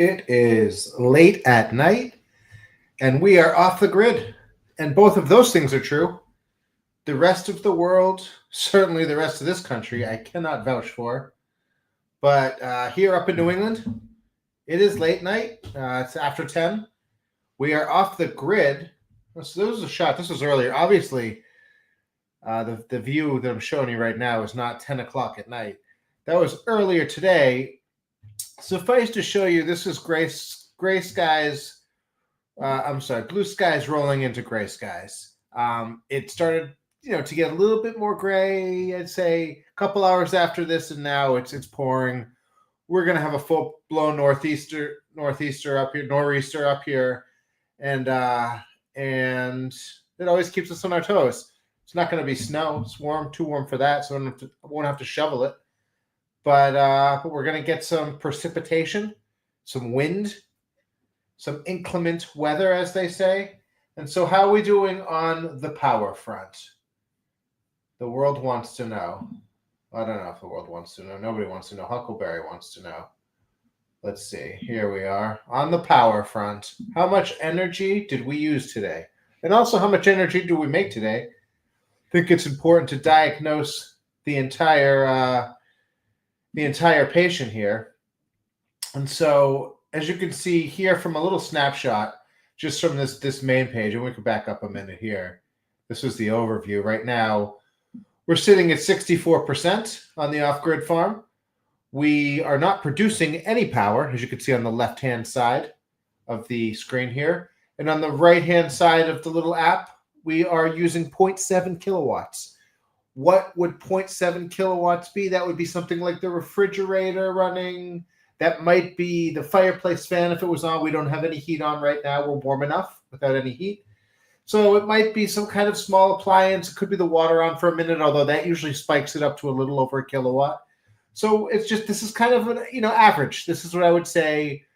It is late at night, and we are off the grid. And both of those things are true. The rest of the world, certainly the rest of this country, I cannot vouch for. But here up in New England, it is late night. It's after 10. We are off the grid. So this was a shot. This was earlier. Obviously, the view that I'm showing you right now is not 10 o'clock at night. That was earlier today. Suffice to show you, this is gray skies. Blue skies rolling into gray skies. It started, to get a little bit more gray. I'd say a couple hours after this, and now it's pouring. We're gonna have a full blown nor'easter up here, and it always keeps us on our toes. It's not going to be snow. It's too warm for that, so I won't have to shovel it. But we're going to get some precipitation, some wind, some inclement weather, as they say. And so how are we doing on the power front? The world wants to know. I don't know if the world wants to know. Nobody wants to know. Huckleberry wants to know. Let's see. Here we are. On the power front, how much energy did we use today? And also, how much energy do we make today? I think it's important to diagnose the entire patient here. And so, as you can see here from a little snapshot, just from this main page, and we could back up a minute here. This was the overview. Right now, we're sitting at 64% on the off-grid farm. We are not producing any power, as you can see on the left-hand side of the screen here. And on the right-hand side of the little app, we are using 0.7 kilowatts. What would 0.7 kilowatts be? That would be something like the refrigerator running. That might be the fireplace fan if it was on. We don't have any heat on right now. We're warm enough without any heat. So it might be some kind of small appliance. It could be the water on for a minute, although that usually spikes it up to a little over a kilowatt. So it's just, this is kind of an, average. This is what I would say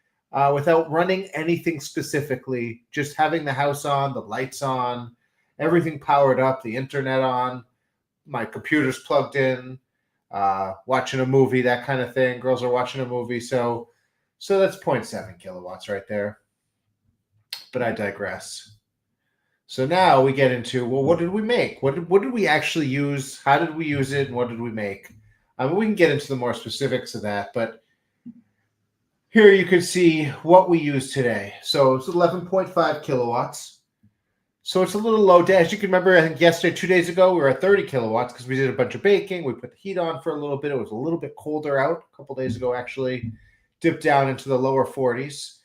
without running anything specifically, just having the house on, the lights on, everything powered up, the internet on, my computer's plugged in, watching a movie, that kind of thing. Girls are watching a movie. So that's 0.7 kilowatts right there. But I digress. So now we get into, well, what did we make? What did we actually use? How did we use it? And what did we make? We can get into the more specifics of that, but here you can see what we used today. So it's 11.5 kilowatts. So it's a little low. As you can remember, I think yesterday, 2 days ago, we were at 30 kilowatts because we did a bunch of baking. We put the heat on for a little bit. It was a little bit colder out a couple days ago, actually. Dipped down into the lower 40s.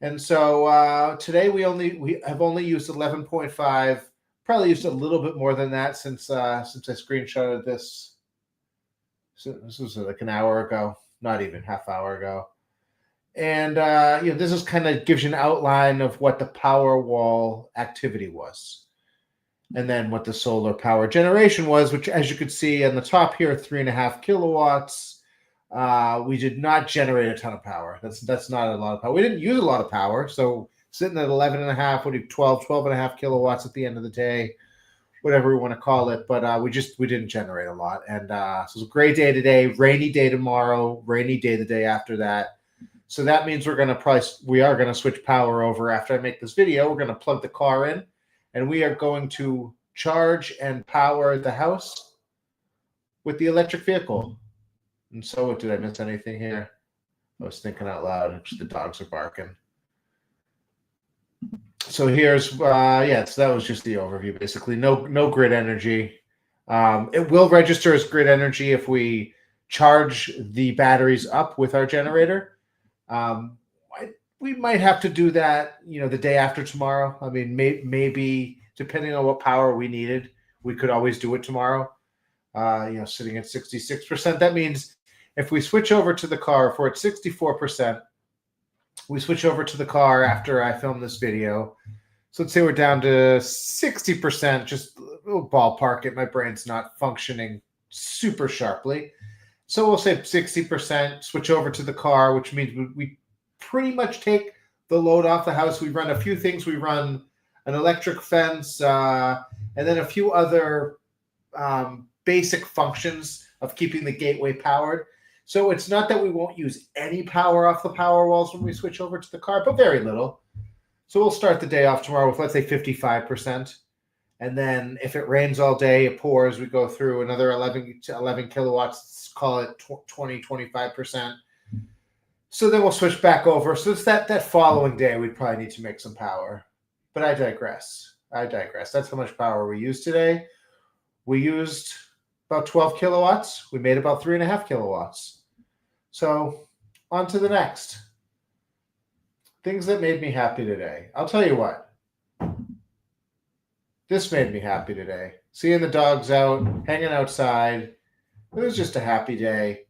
And so today we have only used 11.5. Probably used a little bit more than that since I screenshotted this. So this was like an hour ago, not even half hour ago. And, this is kind of gives you an outline of what the Powerwall activity was. And then what the solar power generation was, which, as you could see on the top here, 3.5 kilowatts. We did not generate a ton of power. That's not a lot of power. We didn't use a lot of power. So sitting at 11.5, what do you 12.5 kilowatts at the end of the day, whatever we want to call it. But we didn't generate a lot. And so it was a great day today, rainy day tomorrow, rainy day the day after that. So that means we are going to switch power over after I make this video. We're going to plug the car in, and we are going to charge and power the house with the electric vehicle. And so, did I miss anything here? I was thinking out loud. The dogs are barking. So here's, so that was just the overview, basically. No grid energy. It will register as grid energy if we charge the batteries up with our generator. We might have to do that, the day after tomorrow. I mean, maybe depending on what power we needed, we could always do it tomorrow. Sitting at 66%. That means if we switch over to the car, if we're at 64%, we switch over to the car after I film this video. So let's say we're down to 60%, just a little ballpark it. My brain's not functioning super sharply. So we'll say 60%, switch over to the car, which means we pretty much take the load off the house. We run a few things. We run an electric fence and then a few other basic functions of keeping the gateway powered. So it's not that we won't use any power off the power walls when we switch over to the car, but very little. So we'll start the day off tomorrow with, let's say, 55%. And then if it rains all day, it pours, we go through another 11 kilowatts, let's call it 20, 25%. So then we'll switch back over. So it's that following day, we'd probably need to make some power. But I digress. That's how much power we used today. We used about 12 kilowatts. We made about 3.5 kilowatts. So on to the next. Things that made me happy today. I'll tell you what. This made me happy today. Seeing the dogs out, hanging outside. It was just a happy day.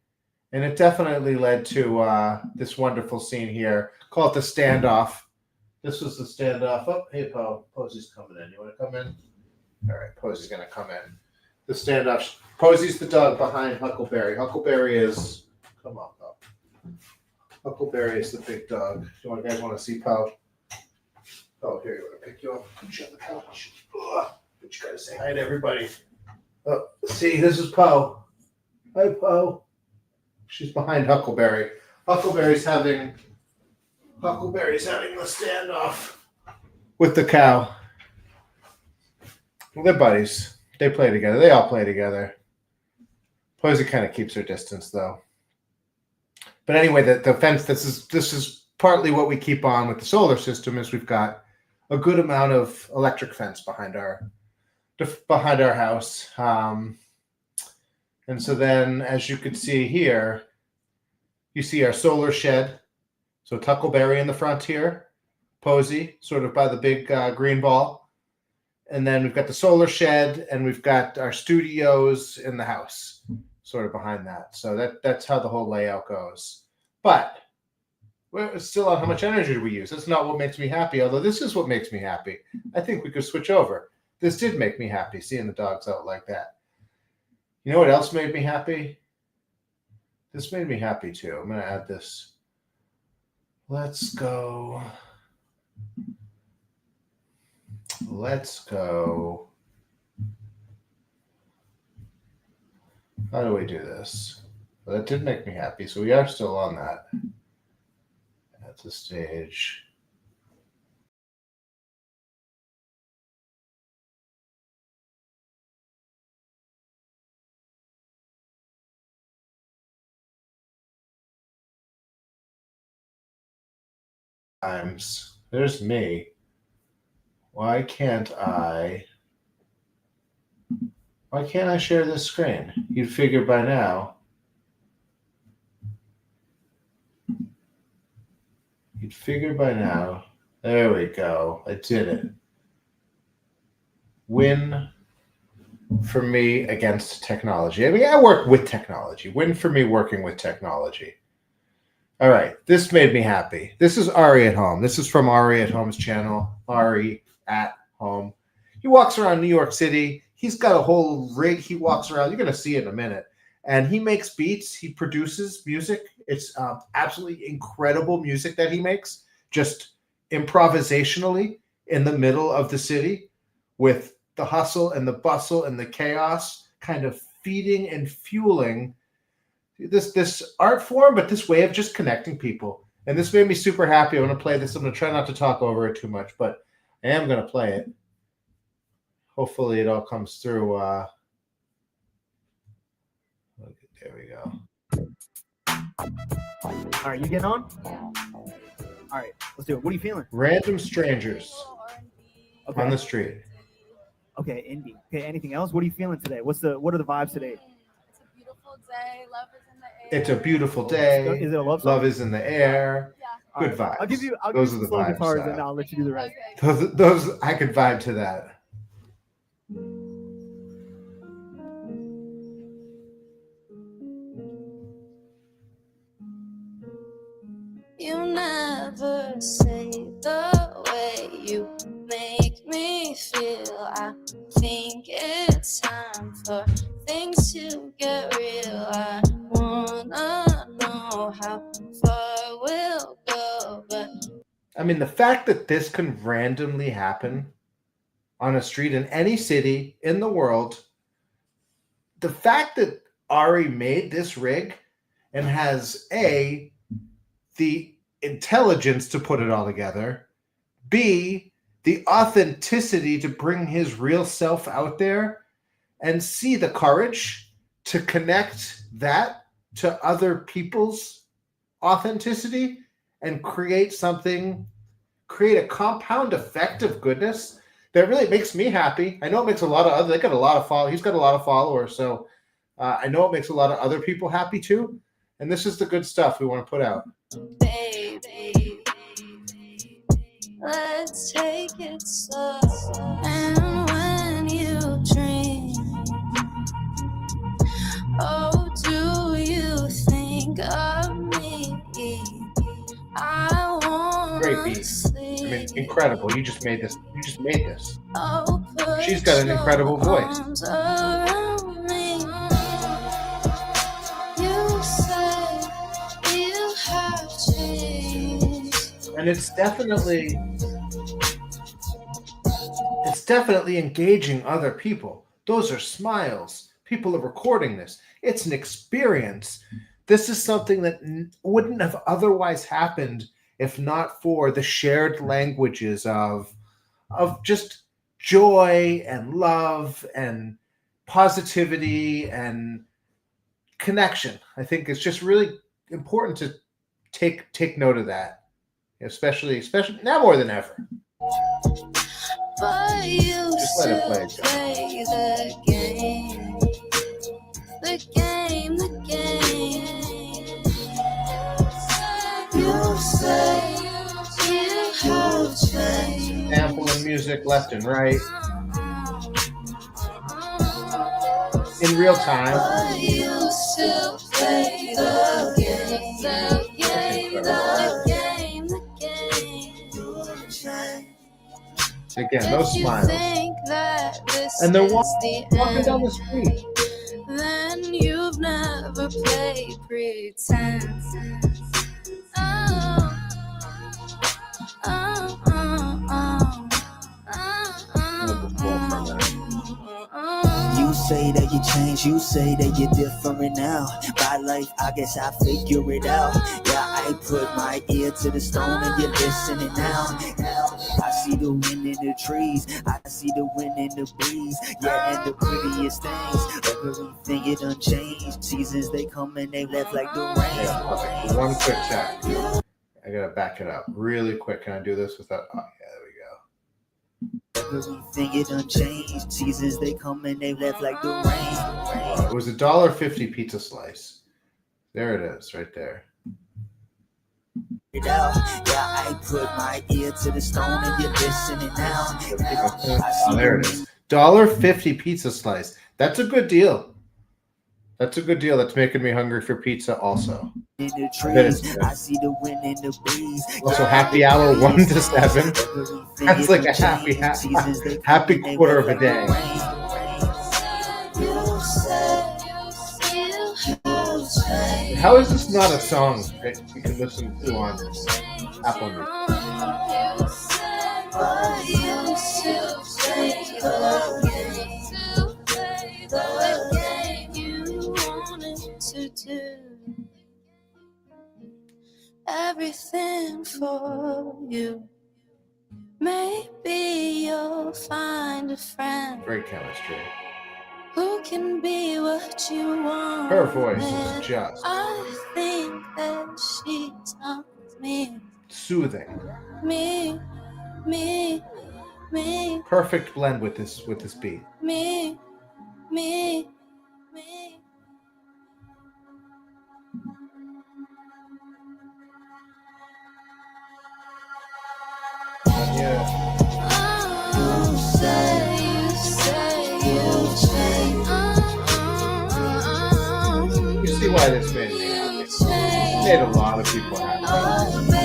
And it definitely led to this wonderful scene here. Call it the standoff. This was the standoff. Oh, hey, Poe. Posey's coming in. You want to come in? All right, Posey's going to come in. The standoff. Posey's the dog behind Huckleberry. Huckleberry is... Come on, Poe. Huckleberry is the big dog. You guys want to see Poe? Oh, here, you want to pick you up? Put you on the couch. Ugh. But you got to say hi to everybody. Oh, see, this is Poe. Hi, Poe. She's behind Huckleberry. Huckleberry's having the standoff with the cow. Well, they're buddies. They play together. They all play together. Posey kind of keeps her distance, though. But anyway, the fence. This is partly what we keep on with the solar system. Is we've got a good amount of electric fence behind our house. And so then, as you can see here, you see our solar shed. So Huckleberry in the front here, Posey sort of by the big green ball. And then we've got the solar shed, and we've got our studios in the house sort of behind that. So that's how the whole layout goes. But we're still on how much energy do we use. That's not what makes me happy, although this is what makes me happy. I think we could switch over. This did make me happy, seeing the dogs out like that. You know what else made me happy? This made me happy too. I'm going to add this. Let's go. How do we do this? Well, that did make me happy, so we are still on that. That's a stage. There's me. Why can't I share this screen? You'd figure by now. There we go. I did it. Win for me against technology. I mean, I work with technology. Win for me working with technology. All right. This made me happy. This is Ari at Home. This is from Ari at Home's channel. Ari at Home. He walks around New York City. He's got a whole rig. He walks around. You're going to see it in a minute. And he makes beats. He produces music. It's absolutely incredible music that he makes, just improvisationally in the middle of the city with the hustle and the bustle and the chaos kind of feeding and fueling this art form, but this way of just connecting people. And this made me super happy. I'm going to play this. I'm going to try not to talk over it too much, but I am going to play it. Hopefully it all comes through. There we go. All right, you getting on? All right, let's do it. What are you feeling? Random strangers on the street. Okay, indie. Okay, anything else? What are you feeling today? What are the vibes today? It's a beautiful day. Love is in the air. It's a beautiful day. Is it a love song? Love is in the air. Yeah. Good vibes. I'll give you Those are the slow vibes. guitars, and I'll let you do the rest. Okay. Those I could vibe to that. You never say the way you make me feel. I think it's time for things to get real. I wanna know how far we'll go, but I mean, the fact that this can randomly happen on a street in any city in the world, the fact that Ari made this rig and has A, the intelligence to put it all together, B, the authenticity to bring his real self out there, and C, the courage to connect that to other people's authenticity and create a compound effect of goodness that really makes me happy. I know it makes a lot of other, he's got a lot of followers, so I know it makes a lot of other people happy too. And this is the good stuff we want to put out. Baby, let's take it slow. And when you dream, oh, do you think of me? I want Great beat. sleep. I mean, incredible. You just made this. Oh, put She's got an incredible voice. your arms around me. You say you have changed. And it's definitely engaging other people. Those are smiles. People are recording this. It's an experience. This is something that wouldn't have otherwise happened if not for the shared languages of just joy and love and positivity and connection. I think it's just really important to take note of that, especially now more than ever. But you Just let it play, still play the game. The game, the game. You say you have changed. Sampling music left and right in real time. But you still play the game. The game, the game, the game. Again, those If you smiles. think that this And they're is walking the down the end, street. then you've never played pretend. You say that you changed, you say that you're different now. My life, I guess I figure it out. Yeah, I put my ear to the stone and you're listening now. I see the wind in the trees, I see the wind in the breeze. Yeah, and the prettiest things, everything it done changed. Seasons they come and they left like the rain. Yeah, perfect. One quick check. I gotta back it up really quick. Can I do this without? Oh, yeah, there we go. Everything it done changed. Seasons they come and they left like the rain. It was $1.50 pizza slice. There it is, right there. It out. Yeah, I put my ear to the stone and you're listening now. Oh, there it is. $1.50 pizza slice. That's a good deal. That's a good deal. That's making me hungry for pizza also. In the That is trees, good. I see the wind in the breeze. Also, happy hour 1 to 7. That's like a happy quarter of a day. How is this not a song that you can listen to on Apple Music? Everything for you. Maybe you'll find a friend Great chemistry. who can be what you want. Her voice is just I think that she tells me, soothing. me, Perfect blend with this beat. me. Yeah. You say you change. You see why this made me happy. It made a lot of people happy.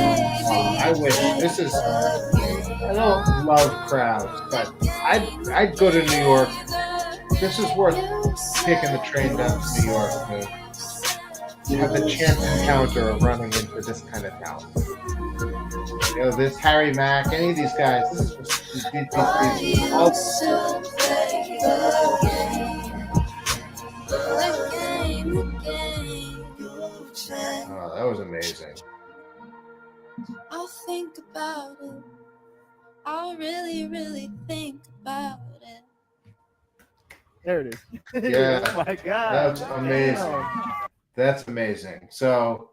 I wish this is. I don't love crowds, but I'd go to New York. This is worth taking the train down to New York to have the chance encounter of running into this kind of talent. You know, this Harry Mack, any of these guys. This is these all was amazing. I'll think about it. I'll really, really think about it. There it is. Yeah. Oh my God. That's amazing. Damn. That's amazing. So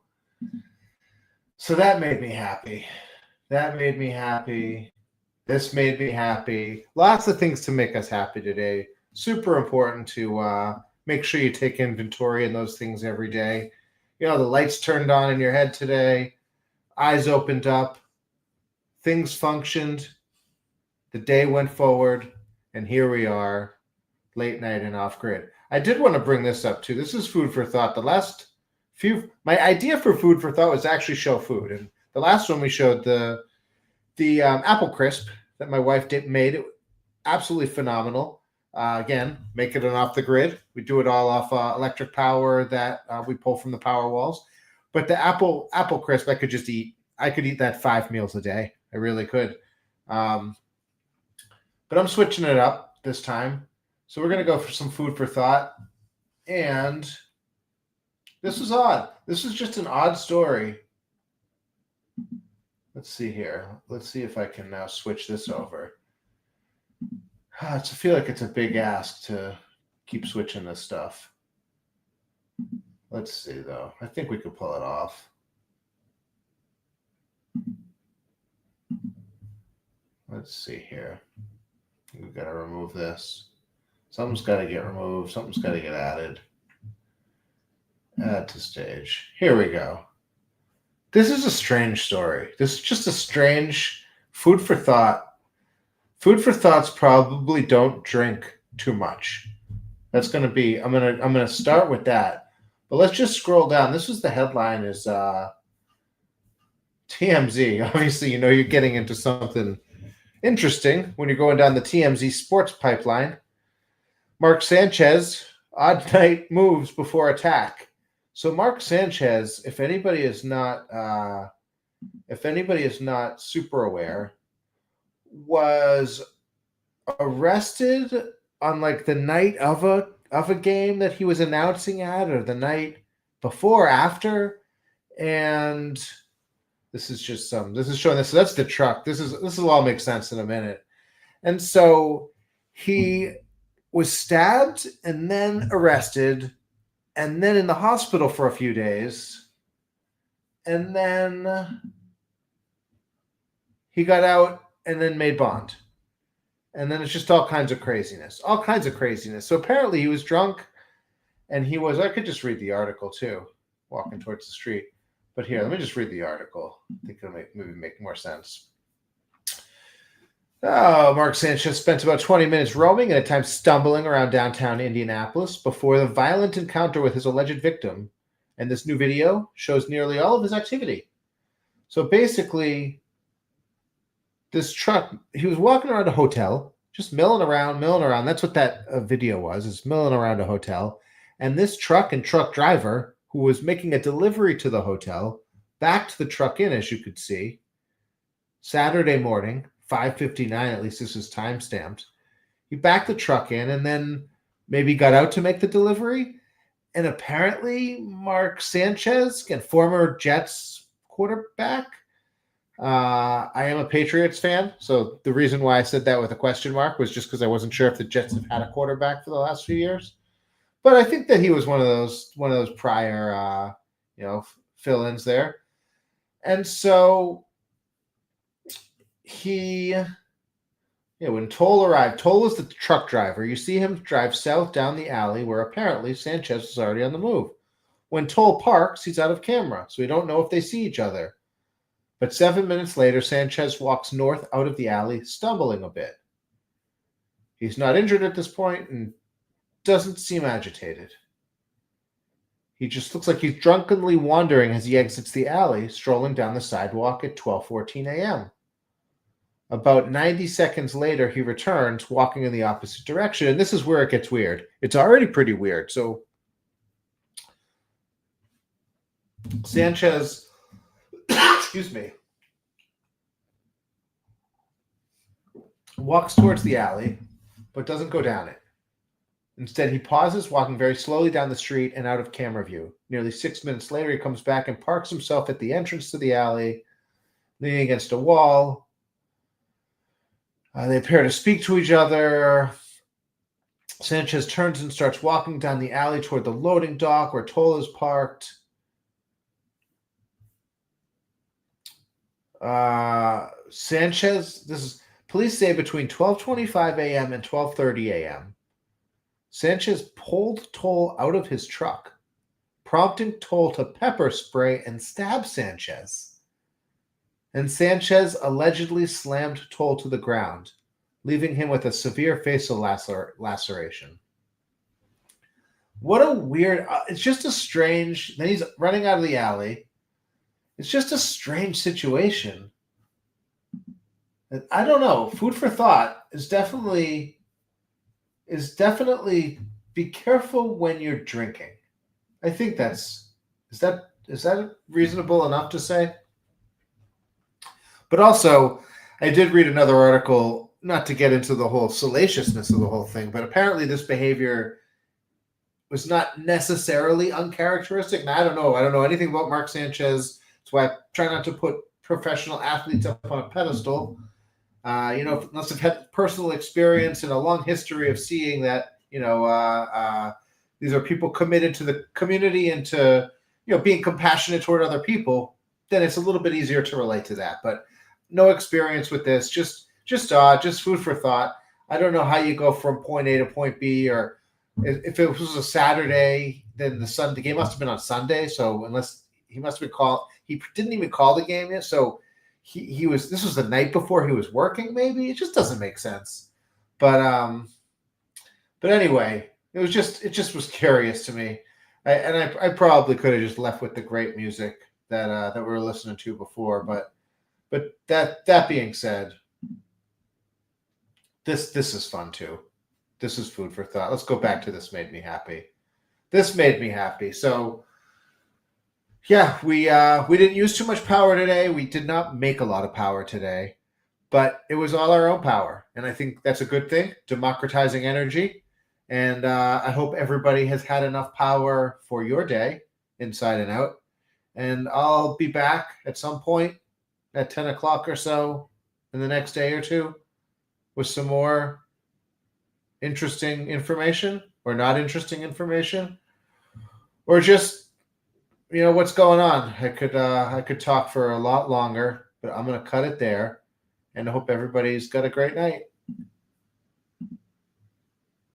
that made me happy. That made me happy. This made me happy. Lots of things to make us happy today. Super important to make sure you take inventory in those things every day. You know, the lights turned on in your head today. Eyes opened up. Things functioned. The day went forward. And here we are, late night and off grid. I did want to bring this up too. This is food for thought. The last my idea for food for thought was actually show food. And the last one we showed, the apple crisp that my wife made, it absolutely phenomenal. Again, make it an off the grid. We do it all off electric power that we pull from the power walls. But the apple crisp, I could just eat. I could eat that 5 meals a day. I really could. But I'm switching it up this time. So we're going to go for some food for thought. And this was odd. This is just an odd story. Let's see here. Let's see if I can now switch this over. I feel like it's a big ask to keep switching this stuff. Let's see, though. I think we could pull it off. Let's see here. We've got to remove this. Something's got to get removed. Something's got to get added. Add to stage. Here we go. This is a strange story. This is just a strange food for thought. Food for thoughts probably don't drink too much. That's going to be, I'm going to start with that. But let's just scroll down. This is the headline is TMZ. Obviously, you know you're getting into something interesting when you're going down the TMZ sports pipeline. Mark Sanchez, odd night moves before attack. So Mark Sanchez, if anybody is not super aware, was arrested on like the night of a game that he was announcing at, or the night before, after, and this is showing this. So that's the truck. This will all make sense in a minute. And so he was stabbed and then arrested and then in the hospital for a few days. And then he got out and then made bond. And then it's just all kinds of craziness. So apparently he was drunk and I could just read the article too, walking towards the street. But here, let me just read the article. I think it'll maybe make more sense. Oh, Mark Sanchez spent about 20 minutes roaming and at times stumbling around downtown Indianapolis before the violent encounter with his alleged victim. And this new video shows nearly all of his activity. So basically, this truck, he was walking around a hotel, just milling around. That's what that video was, is milling around a hotel. And this truck and truck driver, who was making a delivery to the hotel, backed the truck in, as you could see, Saturday morning, 5:59, at least this is time-stamped. He backed the truck in and then maybe got out to make the delivery. And apparently Mark Sanchez, again, former Jets quarterback. I am a Patriots fan, so the reason why I said that with a question mark was just because I wasn't sure if the Jets have had a quarterback for the last few years. But I think that he was one of those prior, fill-ins there. And so when Toll arrived, Toll is the truck driver. You see him drive south down the alley where apparently Sanchez is already on the move. When Toll parks, he's out of camera, so we don't know if they see each other. But 7 minutes later, Sanchez walks north out of the alley, stumbling a bit. He's not injured at this point and doesn't seem agitated. He just looks like he's drunkenly wandering as he exits the alley, strolling down the sidewalk at 12:14 a.m. About 90 seconds later, he returns, walking in the opposite direction. And this is where it gets weird. It's already pretty weird. So Sanchez, excuse me, walks towards the alley, but doesn't go down it. Instead, he pauses, walking very slowly down the street and out of camera view. Nearly 6 minutes later, he comes back and parks himself at the entrance to the alley, leaning against a wall. They appear to speak to each other. Sanchez turns and starts walking down the alley toward the loading dock where Toll is parked. Sanchez, this is police say between 12:25 a.m. and 12:30 a.m. Sanchez pulled Toll out of his truck, prompting Toll to pepper spray and stab Sanchez. And Sanchez allegedly slammed Toll to the ground, leaving him with a severe facial laceration. What a weird... it's just a strange... Then he's running out of the alley. It's just a strange situation. I don't know. Food for thought is definitely be careful when you're drinking. I think is that reasonable enough to say? But also, I did read another article, not to get into the whole salaciousness of the whole thing, but apparently this behavior was not necessarily uncharacteristic. Now, I don't know anything about Mark Sanchez. That's why I try not to put professional athletes up on a pedestal. Unless I've had personal experience and a long history of seeing that, these are people committed to the community and to, being compassionate toward other people, then it's a little bit easier to relate to that. But no experience with this, just food for thought. I don't know how you go from point A to point B, or if it was a Saturday, then the game must have been on Sunday. So unless he must have been called, he didn't even call the game yet. So this was the night before he was working. Maybe it just doesn't make sense. But anyway, it just was curious to me. I probably could have just left with the great music that we were listening to before. But that being said, this is fun too. This is food for thought. Let's go back to This Made Me Happy. This made me happy. So yeah, we didn't use too much power today. We did not make a lot of power today, but it was all our own power. And I think that's a good thing, democratizing energy. And I hope everybody has had enough power for your day, inside and out. And I'll be back at some point at 10 o'clock or so in the next day or two with some more interesting information or not interesting information, or just, what's going on. I could talk for a lot longer, but I'm going to cut it there, and I hope everybody's got a great night.